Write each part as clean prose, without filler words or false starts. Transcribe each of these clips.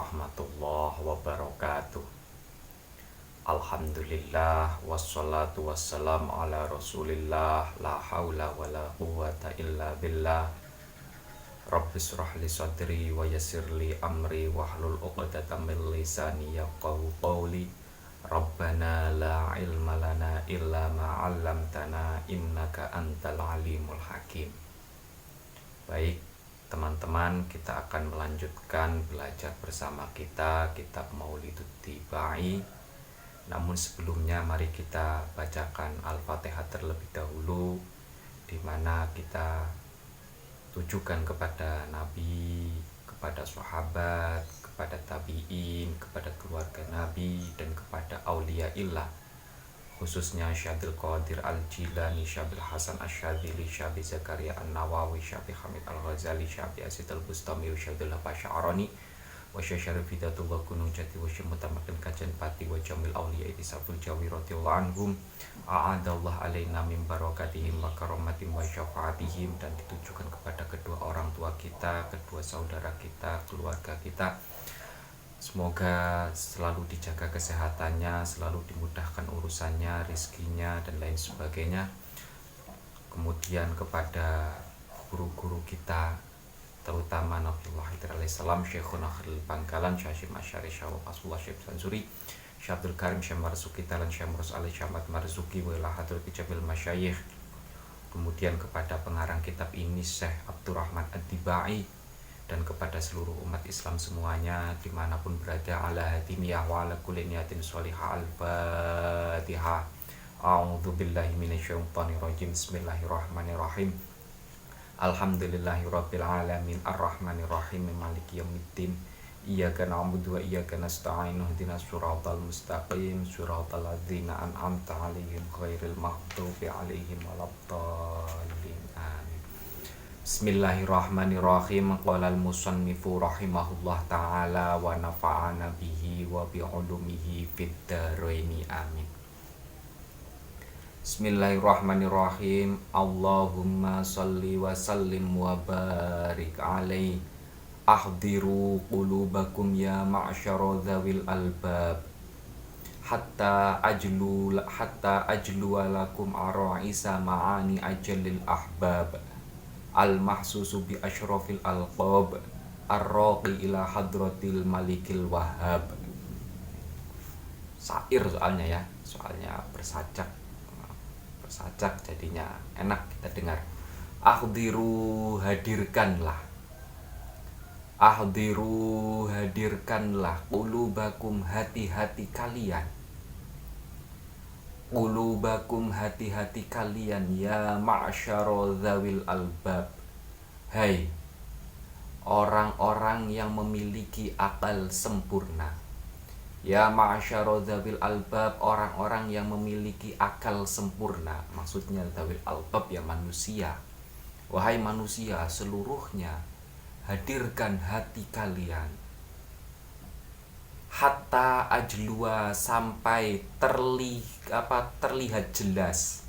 warahmatullahi wabarakatuh. Alhamdulillah wassalatu wassalamu ala rasulillah. La haula wa la quwata illa billah. Rabbis rahli sadri wa yassirli amri wahlul uqdatam min lisani yafqahu qawli. Rabbana la ilma lana illa ma 'allamtana innaka antal alimul hakim. Baik, teman-teman, kita akan melanjutkan belajar bersama kita kitab Maulidut Tibai. Namun sebelumnya mari kita bacakan Al-Fatihah terlebih dahulu, di mana kita tujukan kepada Nabi, kepada sahabat, kepada tabi'in, kepada keluarga Nabi, dan kepada aulia illah, khususnya Syabdul Qadir Al-Jilani, Syabil Hasan Asyadili, Syabi Zakaria An-Nawawi, Syabi Hamid Al-Ghazali, Syabi Asid Al-Bustami, Syabdul Sya'rani, wa Syarif Hidatullah Gunung Jati, wa Syamutamakin Kajan Pati, wa Jamil Auliya Isabul Jawi radhiyallahu anhum. A'adallah alaina min barakatihim wa karomatihim wa syafaatihim, dan ditujukan kepada kedua orang tua kita, kedua saudara kita, keluarga kita. Semoga selalu dijaga kesehatannya, selalu dimudahkan urusannya, rizkinya, dan lain sebagainya. Kemudian kepada guru-guru kita, terutama Nabiullah Khidir alaihissalam, Syekhuna Khalil Bangkalan, Syahim Asyari, Syawab Rasulullah, Syekh Sansuri, Syekh Abdul Karim, Syekh Marzuki Talan, Syekh Murus Ali, Syekh Ahmad Marzuki, wa ila hadrati Jamil Masyayikh. Kemudian kepada pengarang kitab ini, Syekh Abdurrahman Ad-Dibai, dan kepada seluruh umat Islam semuanya dimanapun berada. Ala hadimiyah wa ala kulli niyatin sholihah. Al-Fatihah. A'udzu billahi minasyaitonir rajim. Bismillahirrahmanirrahim. Alhamdulillahirabbil alamin arrahmanir rahim maliki yaumiddin. Iyyaka na'budu wa iyyaka nasta'in. Ihdinas siratal mustaqim, siratal ladzina an'amta 'alaihim ghairil maghdubi 'alaihim waladdallin. Amin. Bismillahirrahmanirrahim. Qala al-musannifu rahimahullah ta'ala wa nafa'ana bihi wa bi'ulumihi fid dharaini amin. Bismillahirrahmanirrahim. Allahumma salli wa sallim wa barik alaihi. Ahdiru qulubakum ya ma'syara dzawil albab, hatta ajlu lakum ara'isa ma'ani ajalil ahbab, al-mahsusu bi asyrafil alqab, ar-raqi ila hadratil malikil wahhab. Syair soalnya bersacak jadinya enak kita dengar. Ahdiru, hadirkanlah qulubakum, hati-hati kalian, ya ma'syara dzawil albab, hai orang-orang yang memiliki akal sempurna. Ya ma'syara dzawil albab, orang-orang yang memiliki akal sempurna. Maksudnya dzawil albab ya manusia. Wahai manusia seluruhnya, hadirkan hati kalian, hatta ajlua, sampai terlihat jelas.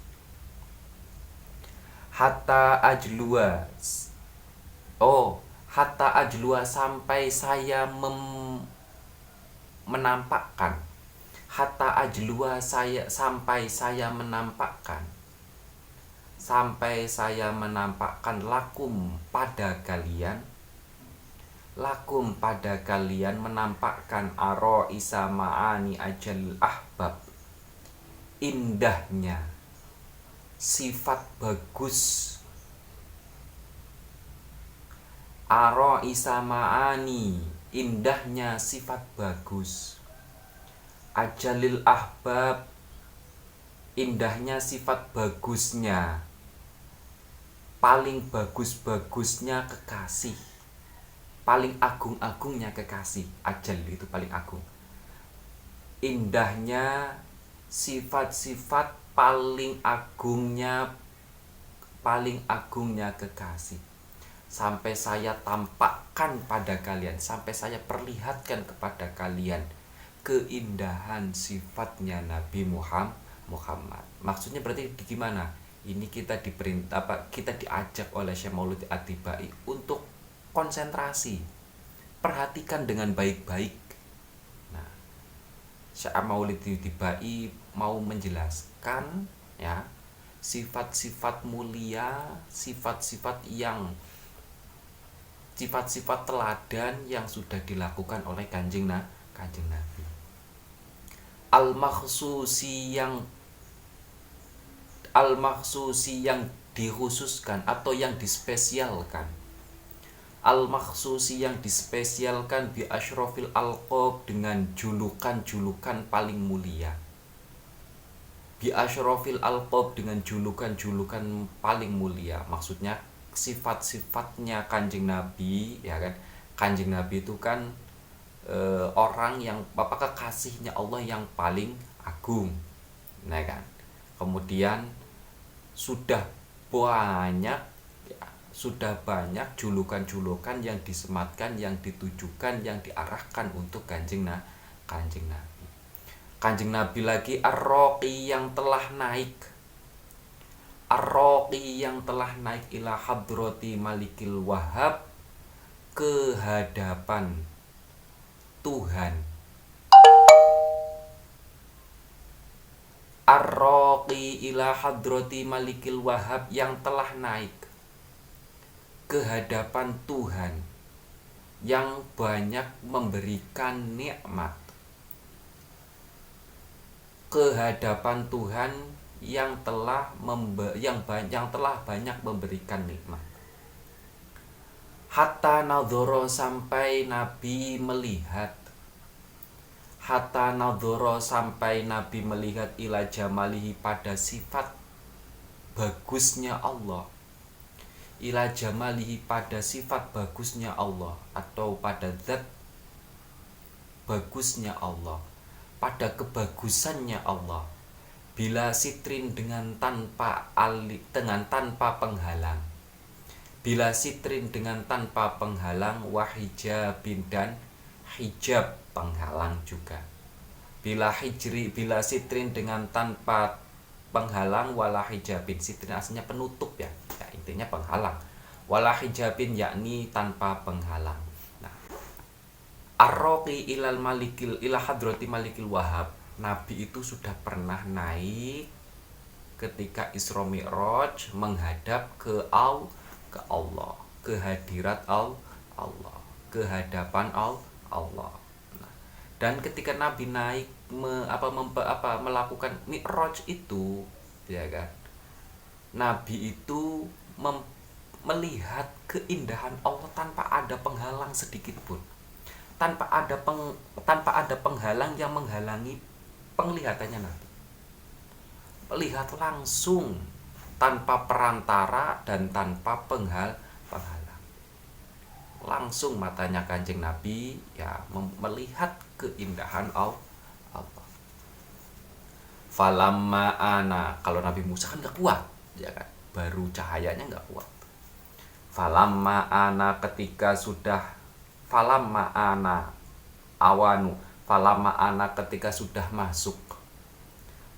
Hatta ajlua, sampai saya menampakkan. Hatta ajlua, sampai saya menampakkan lakum pada kalian, menampakkan isa ma'ani ajal ahbab, indahnya sifat bagus. Isa ma'ani, indahnya sifat bagus. Ajalil ahbab, indahnya sifat bagusnya, paling bagus-bagusnya kekasih, paling agung-agungnya kekasih. Ajal itu paling agung. Indahnya sifat-sifat paling agungnya kekasih. Sampai saya tampakkan pada kalian, sampai saya perlihatkan kepada kalian keindahan sifatnya Nabi Muhammad. Maksudnya berarti gimana? Ini kita diajak oleh Syekh Maulid At-Tibai untuk konsentrasi, perhatikan dengan baik-baik. Nah, Syekh Maulidi Tibai mau menjelaskan ya sifat-sifat mulia, sifat-sifat teladan yang sudah dilakukan oleh Kanjeng Nabi. Al-makhsusi yang dikhususkan atau yang dispesialkan. Al-makhsusi yang dispesialkan bi asyrafil alqab, dengan julukan-julukan paling mulia. Bi asyrafil alqab, dengan julukan-julukan paling mulia. Maksudnya sifat-sifatnya Kanjeng Nabi, ya kan? Kanjeng Nabi itu kan orang yang kekasihnya Allah yang paling agung. Nah kan? Kemudian sudah banyak julukan-julukan yang disematkan, yang ditujukan, yang diarahkan untuk Kanjeng Nabi. Kanjeng Nabi lagi ar-raqi, yang telah naik. Ar-raqi, yang telah naik ila hadrati malikil wahhab, ke hadapan Tuhan. Ar-raqi ila hadrati malikil wahhab, yang telah naik ke hadapan Tuhan yang banyak memberikan nikmat. Ke hadapan Tuhan yang telah banyak memberikan nikmat. Hatta nadhara, sampai Nabi melihat. Hatta nadhara, sampai Nabi melihat ila jamalihi, pada sifat bagusnya Allah. Ila jamalihi, pada sifat bagusnya Allah, atau pada zat bagusnya Allah, pada kebagusannya Allah. Bila sitrin, dengan tanpa penghalang. Bila sitrin, dengan tanpa penghalang, wahijabin, dan hijab penghalang juga. Bila sitrin, dengan tanpa penghalang, wala hijabin. Sitrin aslinya penutup ya, intinya penghalang. Wala hijabin, yakni tanpa penghalang. Nah, ar-raqi ila hadrati malikil wahhab, Nabi itu sudah pernah naik ketika Isra Mi'raj menghadap ke Allah, ke hadirat Allah, ke hadapan Allah. Nah, dan ketika Nabi naik melakukan Mi'raj itu, ya kan, Nabi itu melihat keindahan Allah tanpa ada penghalang sedikit pun, tanpa ada penghalang yang menghalangi penglihatannya Nabi. Melihat langsung, tanpa perantara dan tanpa penghalang. Langsung matanya Kanjeng Nabi ya melihat keindahan Allah. Falamma ana, kalau Nabi Musa kan gak kuat, ya kan, baru cahayanya gak kuat. Falamma ana, ketika sudah ketika sudah masuk.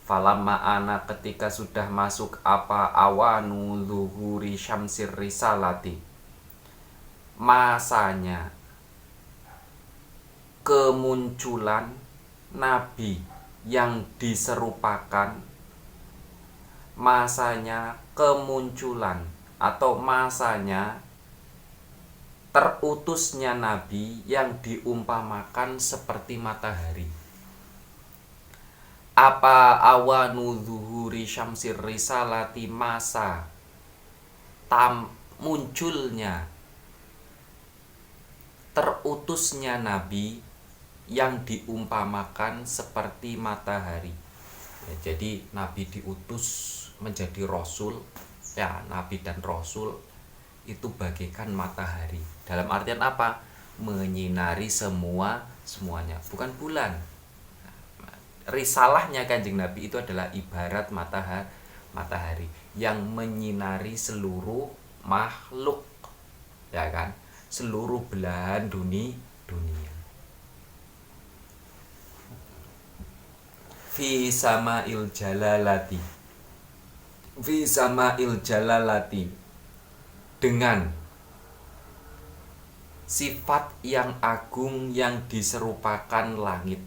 Falamma ana, ketika sudah masuk apa awanu zuhuri syamsir risalati, masanya kemunculan Nabi yang diserupakan, masanya kemunculan atau masanya terutusnya Nabi yang diumpamakan seperti matahari. Apa awanu zuhuri syamsir risalati, masa munculnya terutusnya Nabi yang diumpamakan seperti matahari. Ya, jadi Nabi diutus menjadi Rasul. Ya, Nabi dan Rasul itu bagaikan matahari. Dalam artian apa? Menyinari semuanya, bukan bulan. Risalahnya Kanjeng Nabi itu adalah ibarat matahari yang menyinari seluruh makhluk, ya kan, seluruh belahan dunia. Fi sama'il jalalati, dengan sifat yang agung yang diserupakan langit.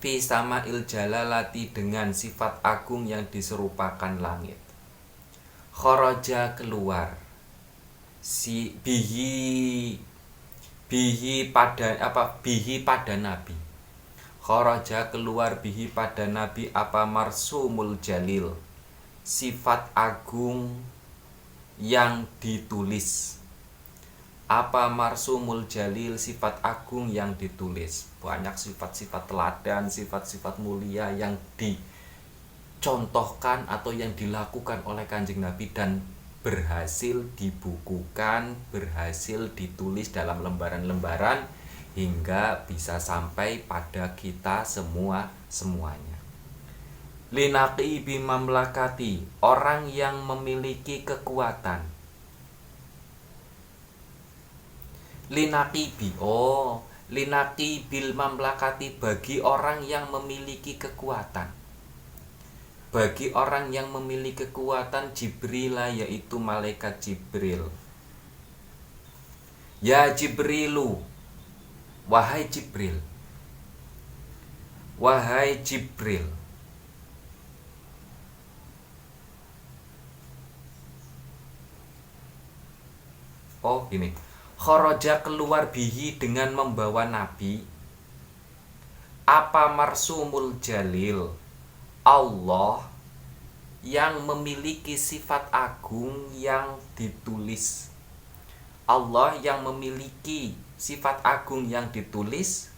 Fi sama'il jalalati, dengan sifat agung yang diserupakan langit. Kharaja, keluar, si bihi pada nabi. Kharaja, keluar, bihi pada nabi apa marsumul jalil, sifat agung yang ditulis. Apa marsumul jalil, sifat agung yang ditulis. Banyak sifat-sifat teladan, sifat-sifat mulia yang dicontohkan atau yang dilakukan oleh Kanjeng Nabi dan berhasil dibukukan, berhasil ditulis dalam lembaran-lembaran hingga bisa sampai pada kita semuanya. Linaqi bimamlakati, orang yang memiliki kekuatan. Linaqibi, linaqi bil mamlakati, bagi orang yang memiliki kekuatan. Bagi orang yang memiliki kekuatan, Jibril, yaitu malaikat Jibril. Ya Jibrilu, wahai Jibril. Wahai Jibril. Gini. Kharaja, keluar, bihi, dengan membawa nabi. Apa marsumul jalil, Allah yang memiliki sifat agung yang ditulis. Allah yang memiliki sifat agung yang ditulis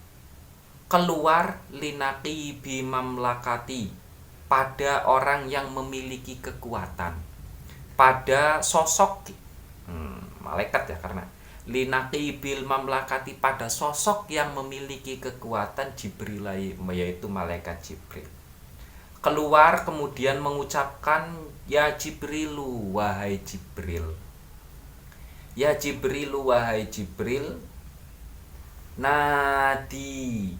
keluar linaqi bimamlakati, pada orang yang memiliki kekuatan, pada sosok malaikat ya, karena linaqi bil mamlakati, pada sosok yang memiliki kekuatan, Jibril, yaitu malaikat Jibril. Keluar kemudian mengucapkan ya Jibrilu, wahai Jibril. Ya Jibrilu, wahai Jibril. Nadi,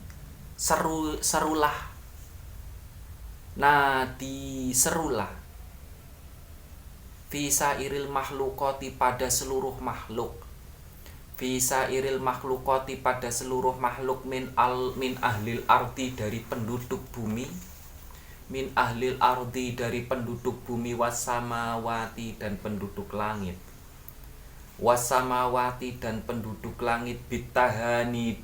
serulah. Nadi, serulah. Fisairil makhlukoti, pada seluruh makhluk. Fisairil makhlukoti, pada seluruh makhluk, min ahlil ardi, dari penduduk bumi. Min ahlil ardi, dari penduduk bumi. Wasamawati, dan penduduk langit. Wasamawati, dan penduduk langit. Bitahani,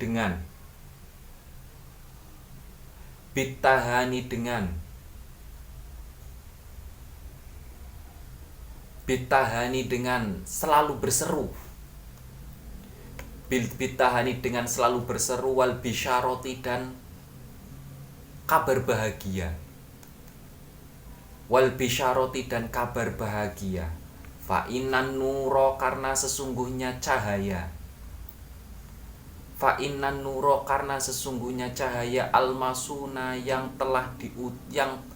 dengan selalu berseru. Bitahani, dengan selalu berseru. Wal bisyaroti, dan kabar bahagia. Wal bisyaroti, dan kabar bahagia. Fa innan nuro, karena sesungguhnya cahaya. Fa innan nuro, karena sesungguhnya cahaya. Almasuna, yang telah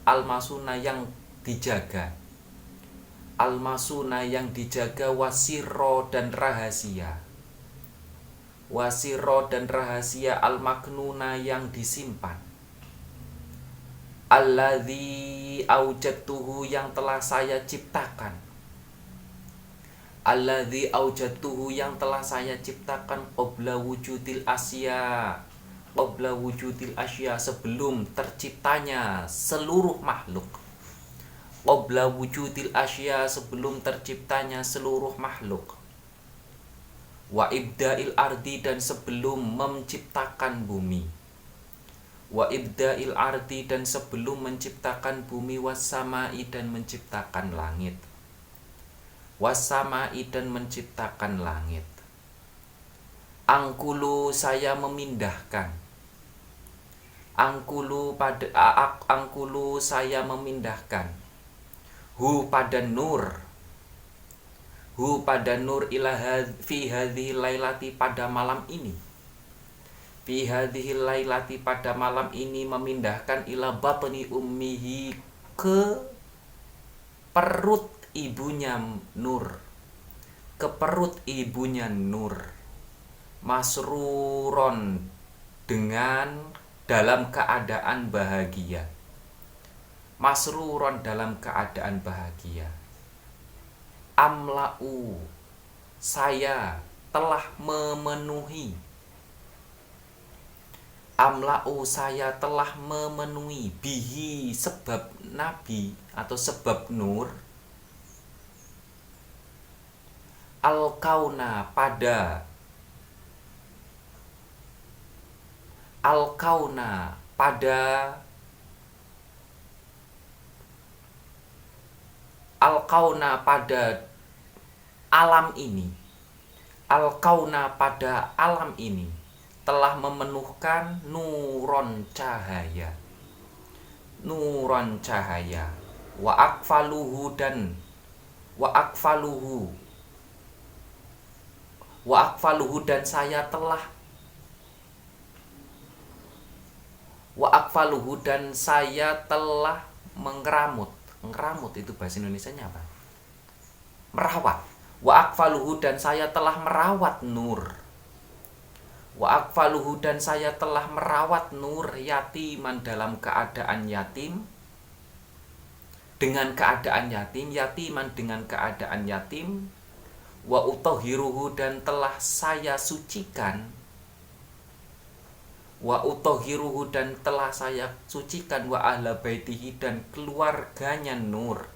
almasuna, yang dijaga. Almasuna, yang dijaga. Wasiro, dan rahasia. Wasiro, dan rahasia. Almaknuna, yang disimpan. Alladzi aujadtuhu, yang telah saya ciptakan. Alladzi aujadtuhu, yang telah saya ciptakan. Qabla wujudil asya, qabla wujudil asya, sebelum terciptanya seluruh makhluk. Qabla wujudil asya, sebelum terciptanya seluruh makhluk. Wa ibda'il ardi, dan sebelum menciptakan bumi. Wa ibda'il ardi, dan sebelum menciptakan bumi. Wassama'i, dan menciptakan langit. Wassama'i, dan menciptakan langit. Angkulu, saya memindahkan. Angkulu, saya memindahkan. Hu, pada nur. Hu, pada nur. Fi hadhil lailati, pada malam ini. Fi hadhil lailati, pada malam ini, memindahkan. Ila batni ummihi, ke perut ibunya Nur. Ke perut ibunya Nur. Masruron, dengan dalam keadaan bahagia. Masruron, dalam keadaan bahagia. Amla'u, saya telah memenuhi. Amla'u saya telah memenuhi bihi sebab nabi atau sebab nur al-kauna pada al-kauna pada al-kauna pada alam ini. Al-kauna pada alam ini telah memenuhkan nuron cahaya. Nuron cahaya. Wa akfaluhu dan wa akfaluhu dan saya telah mengeramut. Ngeramut itu bahasa Indonesianya apa? Merawat. Wa akfaluhu dan saya telah merawat nur. Wa akfaluhu dan saya telah merawat nur yatiman dalam keadaan yatim. Dengan keadaan yatim, yatiman dengan keadaan yatim. Wa utahhiruhu dan telah saya sucikan. Wa utahhiruhu dan telah saya sucikan wa ahla baitihi dan keluarganya nur.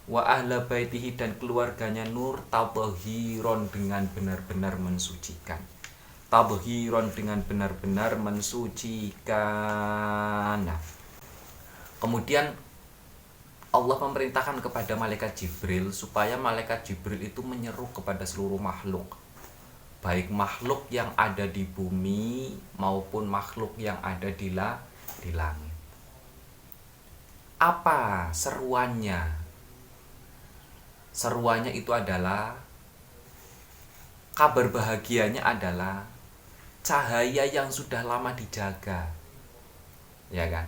Wa ahla baitihi dan keluarganya nur tabhiron dengan benar-benar mensucikan. Tabhiron dengan benar-benar mensucikan. Nah, kemudian Allah memerintahkan kepada malaikat Jibril supaya malaikat Jibril itu menyeru kepada seluruh makhluk, baik makhluk yang ada di bumi maupun makhluk yang ada di langit. Apa seruannya? Seruannya itu adalah, kabar bahagianya adalah cahaya yang sudah lama dijaga, ya kan?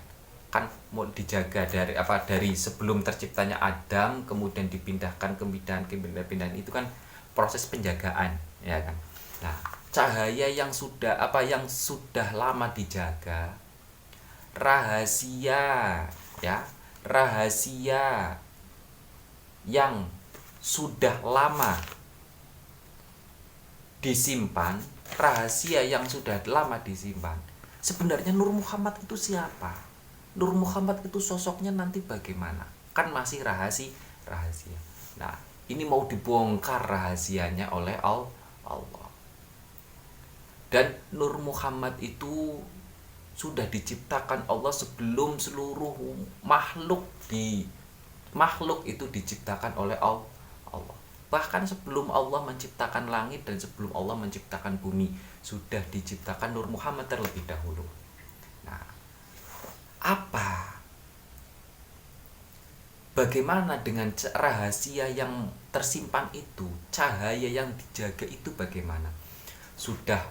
Kan mau dijaga dari sebelum terciptanya Adam, kemudian dipindahkan pindahan itu kan proses penjagaan, ya kan? Nah, cahaya yang sudah lama dijaga, rahasia yang sudah lama disimpan, Sebenarnya Nur Muhammad itu siapa? Nur Muhammad itu sosoknya nanti bagaimana? Kan masih rahasia. Nah, ini mau dibongkar rahasianya oleh Allah. Dan Nur Muhammad itu sudah diciptakan Allah sebelum seluruh makhluk itu diciptakan oleh Allah. Bahkan sebelum Allah menciptakan langit dan sebelum Allah menciptakan bumi, sudah diciptakan Nur Muhammad terlebih dahulu. Nah, bagaimana dengan rahasia yang tersimpan itu, cahaya yang dijaga itu bagaimana? Sudah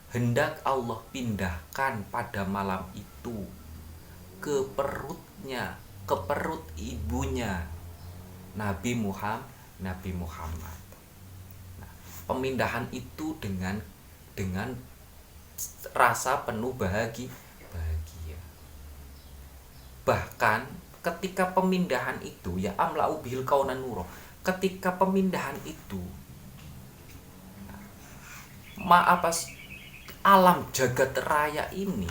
hendak Allah pindahkan pada malam itu ke perut ibunya Nabi Muhammad. Nah, pemindahan itu dengan rasa penuh bahagia. Bahkan ketika pemindahan itu, ya amla'u bihil kauna nuro, ketika pemindahan itu, alam jagat raya ini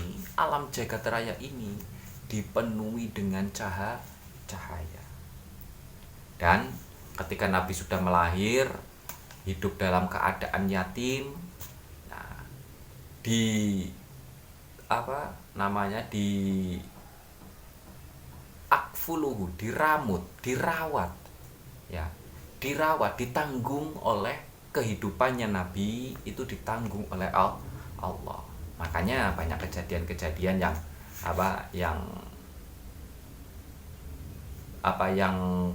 dipenuhi dengan cahaya. Dan ketika Nabi sudah melahir, hidup dalam keadaan yatim, nah, akfuluhu, dirawat, ditanggung oleh kehidupannya Nabi itu, ditanggung oleh Allah. Makanya banyak kejadian-kejadian yang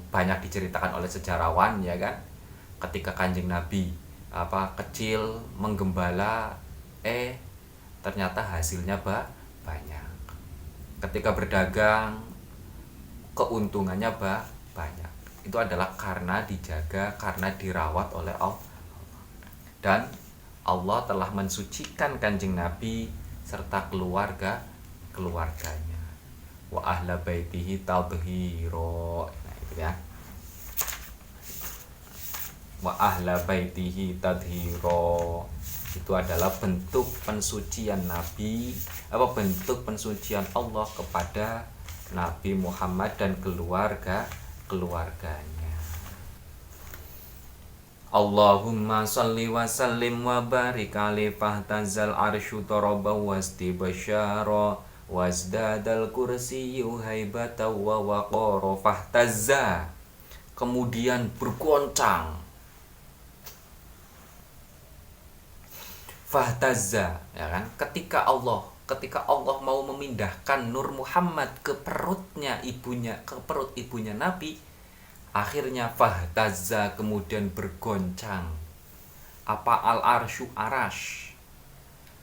banyak diceritakan oleh sejarawan, ya kan? Ketika Kanjeng Nabi kecil menggembala, ternyata hasilnya banyak. Ketika berdagang, keuntungannya banyak. Itu adalah karena dijaga, karena dirawat oleh Allah. Dan Allah telah mensucikan Kanjeng Nabi serta keluarganya. Wa ahla baitihi tadhhiro. Nah, itu ya. wa ahla baitihi tadhiro. Itu adalah bentuk pensucian Nabi, bentuk pensucian Allah kepada Nabi Muhammad dan keluarganya. Allahumma salli wa sallim wa barik alaihi fahtazal arsyu taraba wastibasyara wazdadal kursiyyu haibata wa waqara fahtazza, kemudian bergoncang. Fahtazza, ya kan? Ketika Allah mau memindahkan Nur Muhammad ke perut ibunya Nabi, akhirnya fahtazza, kemudian bergoncang. Apa al-arsyu arash?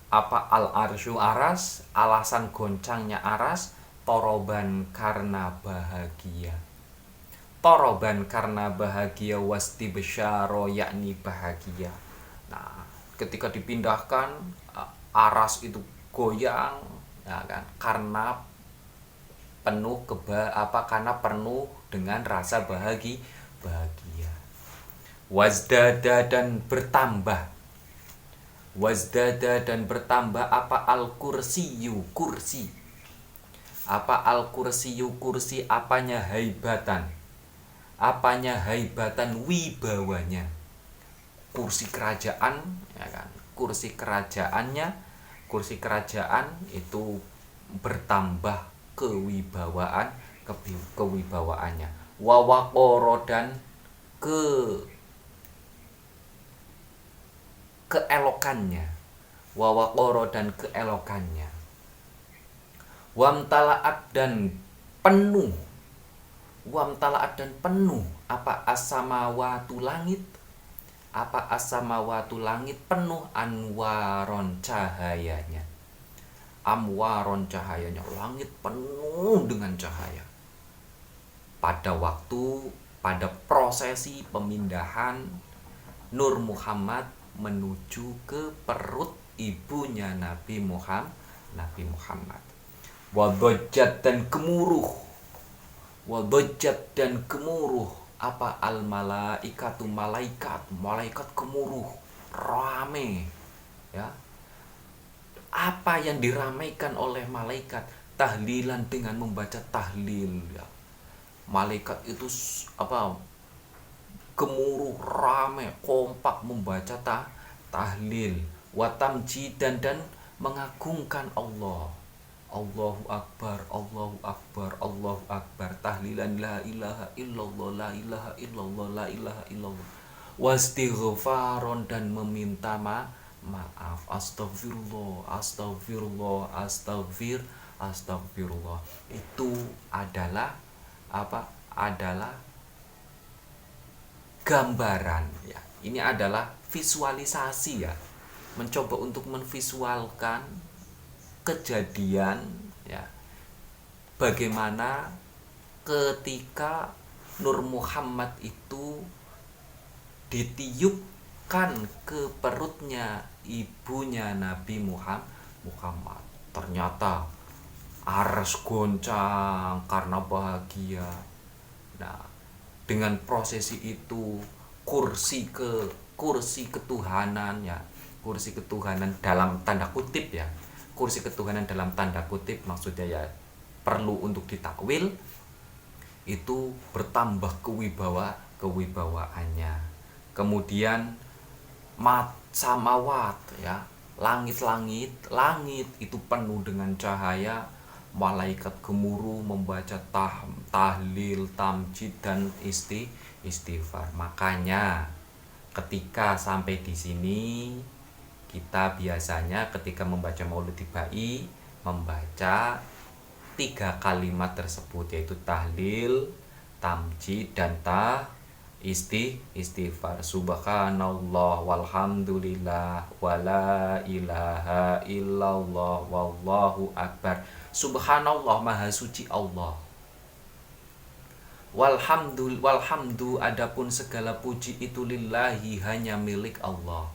Apa al-arsyu aras? Alasan goncangnya aras, toroban karena bahagia. Toroban karena bahagia, wastibsyaro yakni bahagia. Nah, ketika dipindahkan, aras itu goyang, ya kan? Karena penuh karena penuh dengan rasa bahagia. Wazdada dan bertambah apa al-kursiyu, kursi. Apa al-kursiyu, kursi, apanya haibatan wibawanya. Kursi kerajaan, ya kan? Kursi kerajaan itu bertambah kewibawaannya. Wawaqoro dan keelokannya. Wamtalaat dan penuh apa as-samawatu langit. Apa as-samawatu langit penuh anwaron cahayanya. Amwaron cahayanya, langit penuh dengan cahaya. Pada prosesi pemindahan Nur Muhammad menuju ke perut ibunya Nabi Muhammad. Wadojat dan gemuruh apa al-malaikatu, malaikat gemuruh, rame, ya. Apa yang diramaikan oleh malaikat? Tahlilan, dengan membaca tahlil, ya. Malaikat itu gemuruh, rame, kompak membaca tahlil. Watamjidan dan mengagungkan Allah. Allahu akbar, Allahu akbar, Allahu akbar. Tahlilan la ilaha illallah, la ilaha illallah, la ilaha illallah. Wastighfaron dan meminta maaf. Astagfirullah, astagfirullah, astagfirullah. Itu adalah gambaran, ya. Ini adalah visualisasi, ya. Mencoba untuk menvisualkan kejadian, ya, bagaimana ketika Nur Muhammad itu ditiupkan ke perutnya ibunya Nabi Muhammad. Ternyata aras goncang karena bahagia. Nah, dengan prosesi itu kursi ketuhanan, ya, kursi ketuhanan dalam tanda kutip, ya. Kursi ketuhanan dalam tanda kutip maksudnya, ya, perlu untuk ditakwil, itu bertambah kewibawaannya. Kemudian samawat, ya, langit itu penuh dengan cahaya. Malaikat gemuruh membaca tahlil, tamjid dan istighfar. Makanya ketika sampai di sini, kita biasanya ketika membaca Maulid Tibai membaca 3 kalimat tersebut, yaitu tahlil, tamjid dan istighfar. Subhanallah walhamdulillah wala ilaha illallah wallahu akbar. Subhanallah, maha suci Allah. Walhamdu adapun segala puji itu lillahi, hanya milik Allah.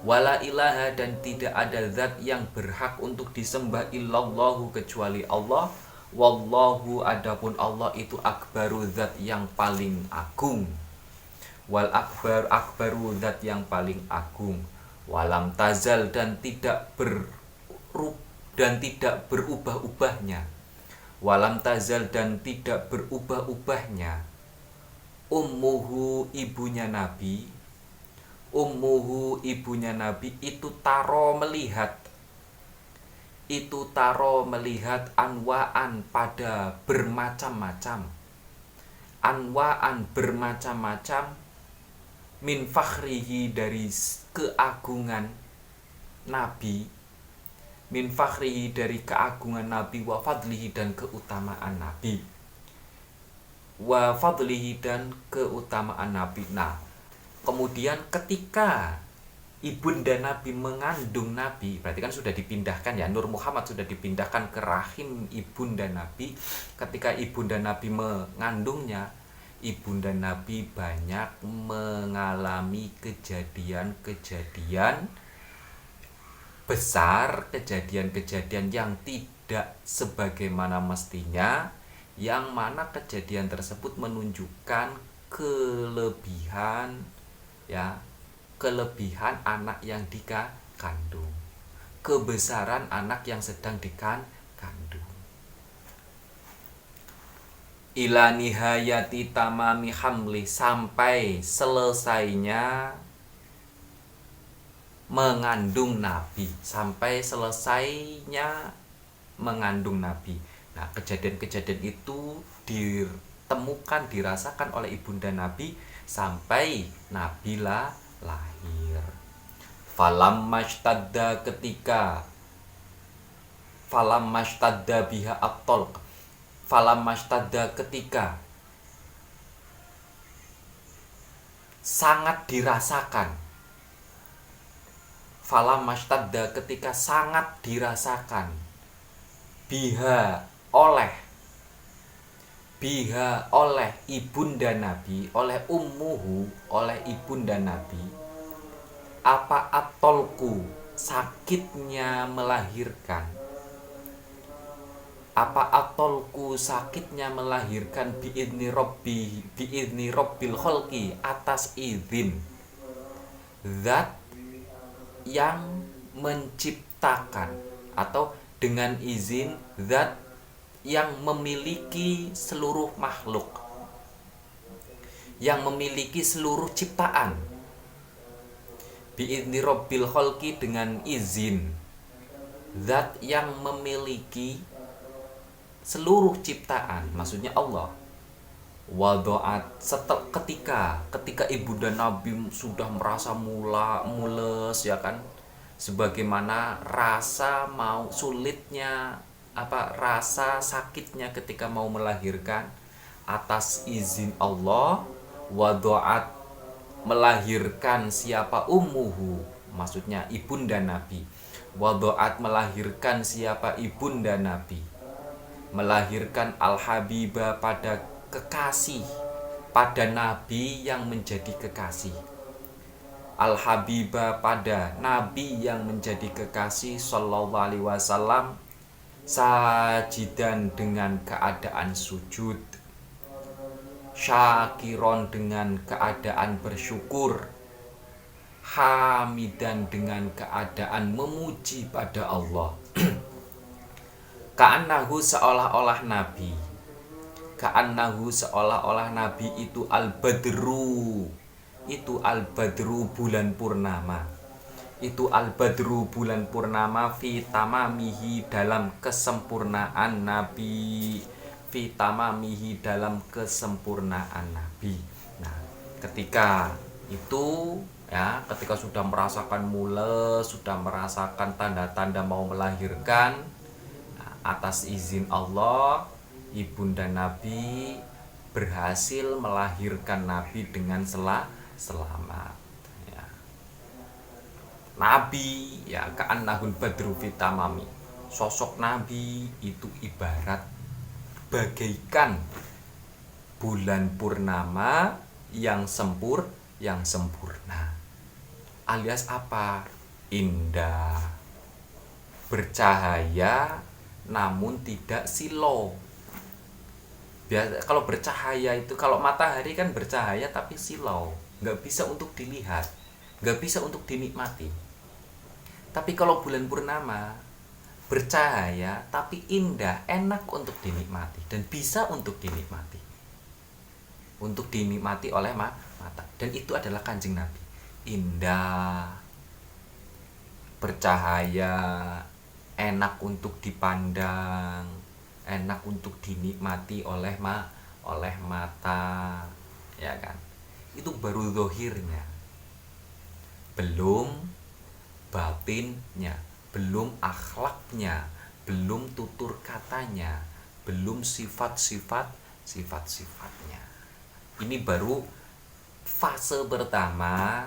Wala ilaha dan tidak ada zat yang berhak untuk disembah illallahu kecuali Allah. Wallahu adapun Allah itu akbaru, zat yang paling agung. wal akbar akbaru zat yang paling agung, walam tazal dan tidak berubah-ubahnya, walam tazal dan tidak berubah-ubahnya, ummuhu ibunya Nabi, ummuhu ibunya Nabi itu taro melihat anwaan pada bermacam-macam, anwaan bermacam-macam, min fakhrihi dari keagungan Nabi, min fakhrihi dari keagungan Nabi, wa fadlihi dan keutamaan Nabi, wa fadlihi dan keutamaan Nabi. Nah, kemudian ketika ibunda Nabi mengandung Nabi, berarti kan sudah dipindahkan ya, Nur Muhammad sudah dipindahkan ke rahim ibunda Nabi. Ketika ibunda Nabi mengandungnya, ibunda Nabi banyak mengalami kejadian-kejadian besar, kejadian-kejadian yang tidak sebagaimana mestinya, yang mana kejadian tersebut menunjukkan kelebihan anak yang dikandung, kebesaran anak yang sedang dikandung. Ila nihayati tamami hamli, sampai selesainya mengandung Nabi, sampai selesainya mengandung Nabi. Nah, kejadian-kejadian itu ditemukan, dirasakan oleh ibunda Nabi sampai Nabi lahir. Falam mashtadda biha at-talq, falam mashtadda ketika sangat dirasakan, falam mashtadda ketika sangat dirasakan, biha oleh ibunda Nabi, oleh ummuhu, oleh ibunda Nabi, apa at-talqu, sakitnya melahirkan, apa at-talqu, sakitnya melahirkan, biidni rabbil khalqi, atas izin zat yang menciptakan, atau dengan izin zat yang memiliki seluruh makhluk, yang memiliki seluruh ciptaan. Biidni rabbil khalqi, dengan izin zat yang memiliki seluruh ciptaan, maksudnya Allah. Wadoat, ketika ibunda Nabi sudah merasa mules ya kan, sebagaimana rasa mau sulitnya, rasa sakitnya ketika mau melahirkan, atas izin Allah. Wadoat, melahirkan siapa, ummuhu, maksudnya ibunda Nabi. Wadoat, melahirkan siapa, ibunda Nabi, melahirkan al-habibah, pada kekasih, pada Nabi yang menjadi kekasih. Al-habibah, pada Nabi yang menjadi kekasih, sallallahu alaihi wasallam, sajidan, dengan keadaan sujud, syakiron, dengan keadaan bersyukur, hamidan, dengan keadaan memuji pada Allah. Ka'annahu, seolah-olah Nabi, ka'annahu, seolah-olah Nabi itu al-badru, itu al-badru, bulan purnama, itu al-badru, bulan purnama, fi tamamihi, dalam kesempurnaan Nabi, fi tamamihi, dalam kesempurnaan Nabi. Nah, ketika itu ya, ketika sudah merasakan mules, sudah merasakan tanda-tanda mau melahirkan, nah, atas izin Allah, ibunda Nabi berhasil melahirkan Nabi dengan selamat. Nabi ya, ka'annahul badru fitamami, sosok Nabi itu ibarat bagaikan bulan purnama yang sempurna, alias apa? Indah, bercahaya namun tidak silau. Biasa kalau bercahaya itu, kalau matahari kan bercahaya tapi silau. nggak bisa untuk dilihat, nggak bisa untuk dinikmati. Tapi kalau bulan purnama bercahaya tapi indah, enak untuk dinikmati dan bisa untuk dinikmati oleh mata. Dan itu adalah Kanjeng Nabi. Indah, bercahaya, enak untuk dipandang, enak untuk dinikmati oleh mata, ya kan? Itu baru zahirnya, belum batinnya, belum akhlaknya, belum tutur katanya, belum sifat-sifatnya. Ini baru fase pertama.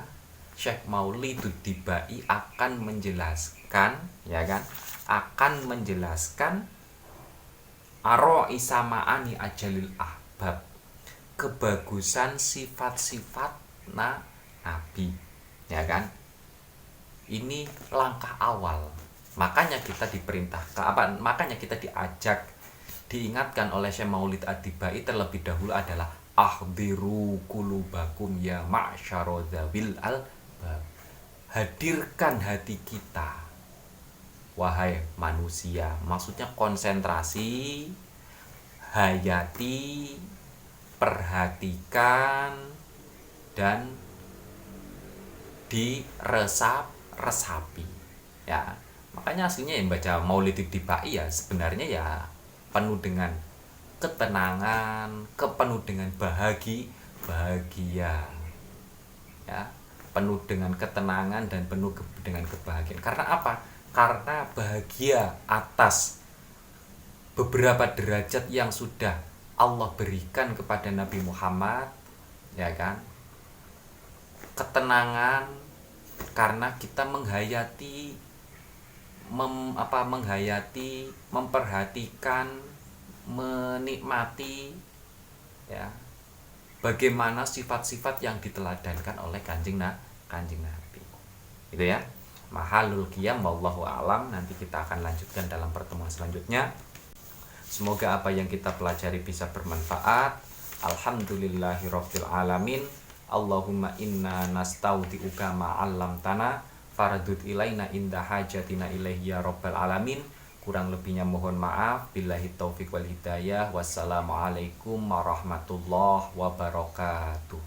Syekh Maulidud Dibai akan menjelaskan, ya kan? Akan menjelaskan Aroi Samaani Ajalil Ahbab, kebagusan sifat-sifat Nabi, ya kan? Ini langkah awal. Makanya kita makanya kita diingatkan oleh Syekh Maulid Ad-Dibai terlebih dahulu adalah ahdiru kulubakum ya ma'syarodzabil albab. Hadirkan hati kita, wahai manusia. Maksudnya konsentrasi, hayati, perhatikan, dan diresapi, ya. Makanya aslinya yang baca Maulid Dibai ya sebenarnya ya penuh dengan ketenangan, penuh dengan bahagia, ya, penuh dengan ketenangan dan penuh dengan kebahagiaan. Karena apa? Karena bahagia atas beberapa derajat yang sudah Allah berikan kepada Nabi Muhammad, ya kan? Ketenangan karena kita menghayati, memperhatikan, menikmati, ya, bagaimana sifat-sifat yang diteladankan oleh Kanjeng Nabi. Itu ya. Mahalul qiyam wallahu a'lam. Nanti kita akan lanjutkan dalam pertemuan selanjutnya. Semoga apa yang kita pelajari bisa bermanfaat. Alhamdulillahirabbil alamin. Allahumma inna nastaudiuka ma 'allamtana faradud ilaina inda hajatina ilaihi ya rabbal alamin. Kurang lebihnya mohon maaf. Billahi taufik wal hidayah. Wassalamualaikum warahmatullahi wabarakatuh.